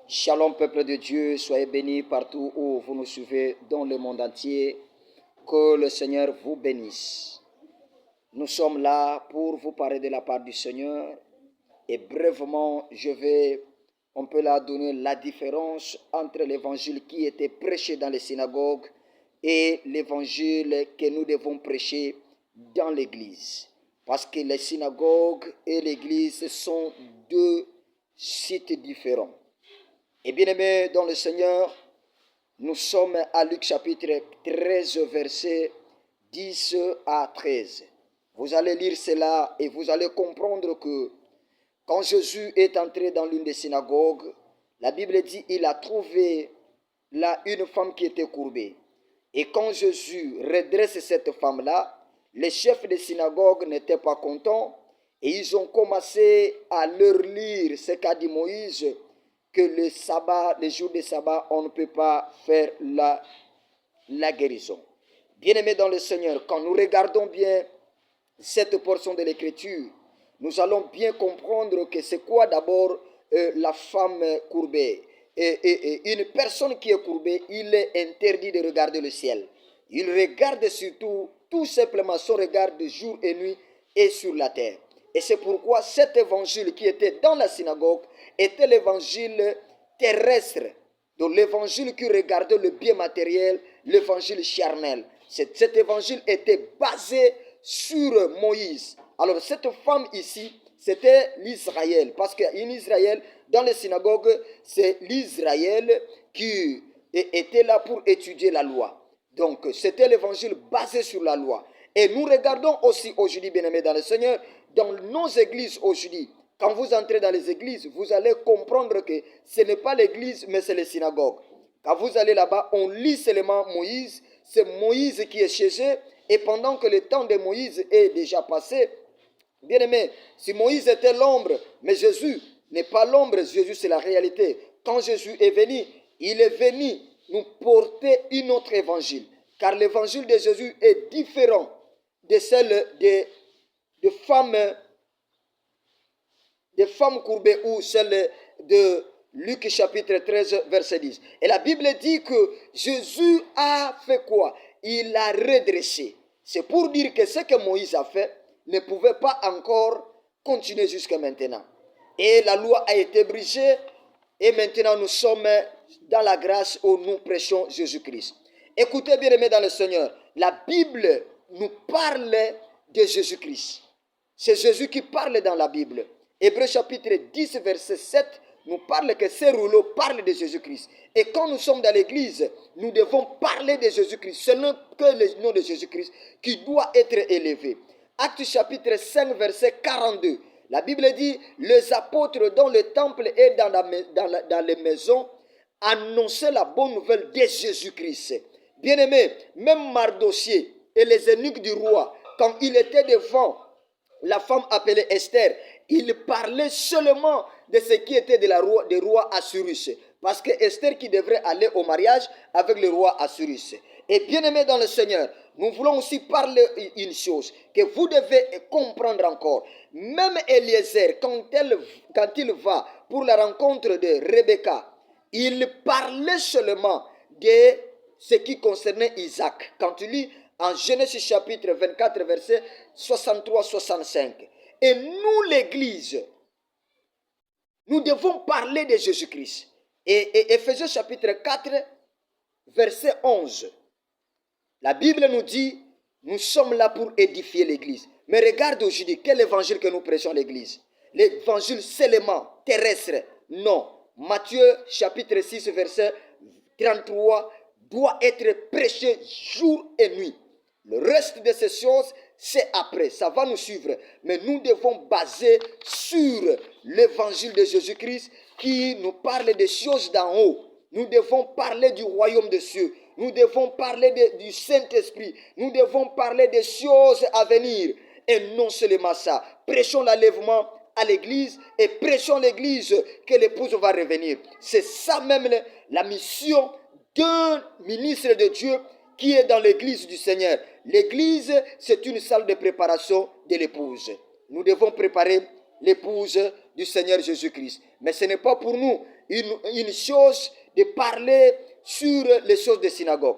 Shalom peuple de Dieu, soyez bénis partout où vous nous suivez dans le monde entier. Que le Seigneur vous bénisse. Nous sommes là pour vous parler de la part du Seigneur. Et brièvement, on peut là donner la différence entre l'évangile qui était prêché dans les synagogues et l'évangile que nous devons prêcher dans l'église. Parce que les synagogues et l'église sont deux sites différents. Et bien aimés dans le Seigneur, nous sommes à Luc chapitre 13, verset 10 à 13. Vous allez lire cela et vous allez comprendre que quand Jésus est entré dans l'une des synagogues, la Bible dit qu'il a trouvé là une femme qui était courbée. Et quand Jésus redresse cette femme-là, les chefs des synagogues n'étaient pas contents et ils ont commencé à leur lire ce qu'a dit Moïse, que le sabbat, les jours de sabbat, on ne peut pas faire la guérison. Bien-aimés dans le Seigneur, quand nous regardons bien cette portion de l'Écriture, nous allons bien comprendre que c'est quoi d'abord la femme courbée. Et une personne qui est courbée, il est interdit de regarder le ciel. Il regarde surtout, tout simplement, son regard de jour et nuit est sur la terre. Et c'est pourquoi cet évangile qui était dans la synagogue était l'évangile terrestre. Donc l'évangile qui regardait le bien matériel, l'évangile charnel. Cet évangile était basé sur Moïse. Alors cette femme ici, c'était l'Israël. Parce qu'en Israël, dans les synagogues, c'est l'Israël qui était là pour étudier la loi. Donc c'était l'évangile basé sur la loi. Et nous regardons aussi aujourd'hui, bien-aimés dans le Seigneur, dans nos églises aujourd'hui. Quand vous entrez dans les églises, vous allez comprendre que ce n'est pas l'église, mais c'est les synagogues. Quand vous allez là-bas, on lit seulement Moïse. C'est Moïse qui est chez eux. Et pendant que le temps de Moïse est déjà passé, bien aimé, si Moïse était l'ombre, mais Jésus n'est pas l'ombre, Jésus c'est la réalité. Quand Jésus est venu, il est venu nous porter un autre évangile. Car l'évangile de Jésus est différent de celle de femmes courbées ou celle de Luc chapitre 13 verset 10. Et la Bible dit que Jésus a fait quoi? Il a redressé. C'est pour dire que ce que Moïse a fait ne pouvait pas encore continuer jusqu'à maintenant. Et la loi a été brisée et maintenant nous sommes dans la grâce où nous prêchons Jésus-Christ. Écoutez bien aimés dans le Seigneur, la Bible nous parle de Jésus-Christ. C'est Jésus qui parle dans la Bible. Hébreux chapitre 10 verset 7 nous parle que ces rouleaux parlent de Jésus-Christ. Et quand nous sommes dans l'église, nous devons parler de Jésus-Christ. Ce n'est que le nom de Jésus-Christ qui doit être élevé. Actes chapitre 5 verset 42. La Bible dit, les apôtres dans le temple et dans les maisons annonçaient la bonne nouvelle de Jésus-Christ. Bien-aimés, même Mardochée et les eunuques du roi, quand il était devant la femme appelée Esther, il parlait seulement de ce qui était du roi Assyrus. Parce que Esther qui devrait aller au mariage avec le roi Assyrus. Et bien aimé dans le Seigneur, nous voulons aussi parler une chose que vous devez comprendre encore. Même Eliezer, quand il va pour la rencontre de Rebecca, il parlait seulement de ce qui concernait Isaac. Quand tu lis en Genèse chapitre 24, verset 63-65. Et nous, l'Église, nous devons parler de Jésus-Christ. Et Éphésiens chapitre 4, verset 11. La Bible nous dit, nous sommes là pour édifier l'Église. Mais regarde aujourd'hui, quel évangile que nous prêchons à l'Église? L'évangile seulement terrestre? Non. Matthieu chapitre 6, verset 33, doit être prêché jour et nuit. Le reste de ces choses, c'est après, ça va nous suivre. Mais nous devons baser sur l'évangile de Jésus-Christ qui nous parle des choses d'en haut. Nous devons parler du royaume des cieux. Nous devons parler du Saint-Esprit. Nous devons parler des choses à venir. Et non seulement ça. Prêchons l'enlèvement à l'église et prêchons l'église que l'épouse va revenir. C'est ça même la mission d'un ministre de Dieu qui est dans l'église du Seigneur. L'église, c'est une salle de préparation de l'épouse. Nous devons préparer l'épouse du Seigneur Jésus-Christ. Mais ce n'est pas pour nous une chose de parler sur les choses de synagogue.